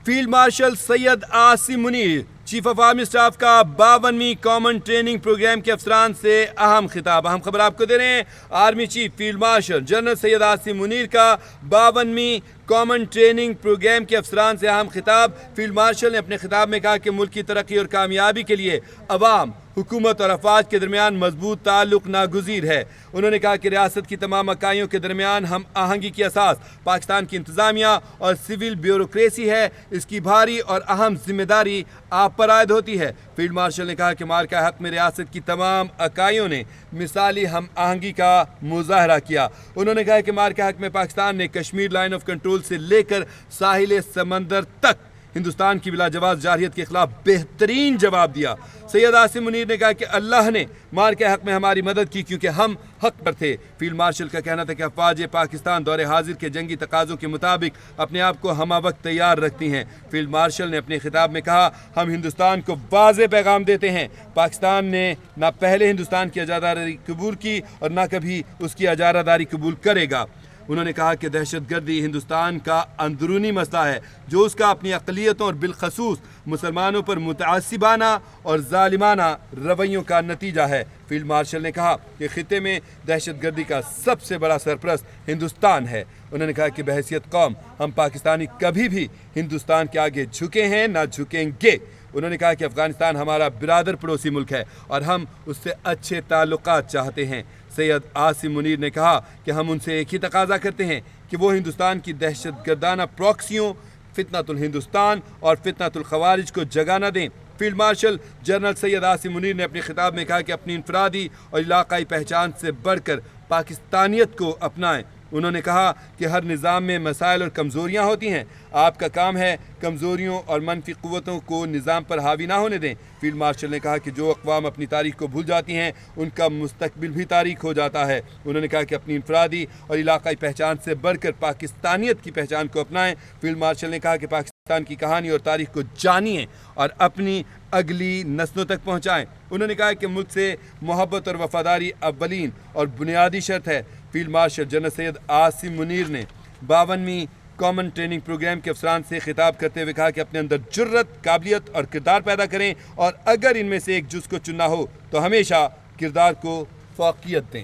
Field marshal Syed Asim Munir chief of army staff کا 52ویں common training programme کے افسران سے اہم خطاب. اہم خبر آپ کو دے رہے ہیں. Army chief field marshal general Syed Asim Munir کا 52ویں کامن ٹریننگ پروگرام کے افسران سے اہم خطاب. فیلڈ مارشل نے اپنے خطاب میں کہا کہ ملک کی ترقی اور کامیابی کے لیے عوام، حکومت اور افواج کے درمیان مضبوط تعلق ناگزیر ہے. انہوں نے کہا کہ ریاست کی تمام اکائیوں کے درمیان ہم آہنگی کی اساس پاکستان کی انتظامیہ اور سول بیوروکریسی ہے. اس کی بھاری اور اہم ذمہ داری آپ پر عائد ہوتی ہے. فیلڈ مارشل نے کہا کہ مارکہ حق میں ریاست کی تمام اکائیوں نے مثالی ہم آہنگی کا مظاہرہ کیا. انہوں نے کہا کہ مارکہ حق میں پاکستان نے کشمیر لائن آف کنٹرول سے لے کر ساحل سمندر تک ہندوستان کی بلا جواز جارحیت کے خلاف بہترین جواب دیا. سید عاصم منیر نے کہا کہ اللہ نے مارکہ حق میں ہماری مدد کی کیونکہ ہم حق پر تھے. فیلڈ مارشل کا کہنا تھا کہ افواج پاکستان دور حاضر کے جنگی تقاضوں کے مطابق اپنے آپ کو ہمہ وقت تیار رکھتی ہیں. فیلڈ مارشل نے اپنے خطاب میں کہا ہم ہندوستان کو واضح پیغام دیتے ہیں پاکستان نے نہ پہلے ہندوستان کی اجارہ قبول کی اور نہ کبھی اس کی اجارہ داری قبول کرے گا. انہوں نے کہا کہ دہشت گردی ہندوستان کا اندرونی مسئلہ ہے جو اس کا اپنی اقلیتوں اور بالخصوص مسلمانوں پر متعصبانہ اور ظالمانہ رویوں کا نتیجہ ہے. فیلڈ مارشل نے کہا کہ خطے میں دہشت گردی کا سب سے بڑا سرپرست ہندوستان ہے. انہوں نے کہا کہ بحیثیت قوم ہم پاکستانی کبھی بھی ہندوستان کے آگے جھکے ہیں نہ جھکیں گے. انہوں نے کہا کہ افغانستان ہمارا برادر پڑوسی ملک ہے اور ہم اس سے اچھے تعلقات چاہتے ہیں. سید عاصم منیر نے کہا کہ ہم ان سے ایک ہی تقاضا کرتے ہیں کہ وہ ہندوستان کی دہشت گردانہ پراکسیوں فتنۃ الہندوستان اور فتنۃ الخوارج کو جگہ نہ دیں. Field marshal general Syed Asim Munir نے اپنے خطاب میں کہا کہ اپنی انفرادی اور علاقائی پہچان سے بڑھ کر پاکستانیت کو اپنائیں. انہوں نے کہا کہ ہر نظام میں مسائل اور کمزوریاں ہوتی ہیں. آپ کا کام ہے کمزوریوں اور منفی قوتوں کو نظام پر حاوی نہ ہونے دیں. فیلڈ مارشل نے کہا کہ جو اقوام اپنی تاریخ کو بھول جاتی ہیں ان کا مستقبل بھی تاریخ ہو جاتا ہے. انہوں نے کہا کہ اپنی انفرادی اور علاقائی پہچان سے بڑھ کر پاکستانیت کی پہچان کو اپنائیں. فیلڈ مارشل نے کہا کہ پاکستان کی کہانی اور تاریخ کو جانیں اور اپنی اگلی نسلوں تک پہنچائیں. انہوں نے کہا کہ ملک سے محبت اور وفاداری اولین اور بنیادی شرط ہے. Field marshal general Syed Asim Munir نے 52ویں کامن ٹریننگ پروگرام کے افسران سے خطاب کرتے ہوئے کہا کہ اپنے اندر جرت، قابلیت اور کردار پیدا کریں اور اگر ان میں سے ایک جز کو چننا ہو تو ہمیشہ کردار کو فوقیت دیں.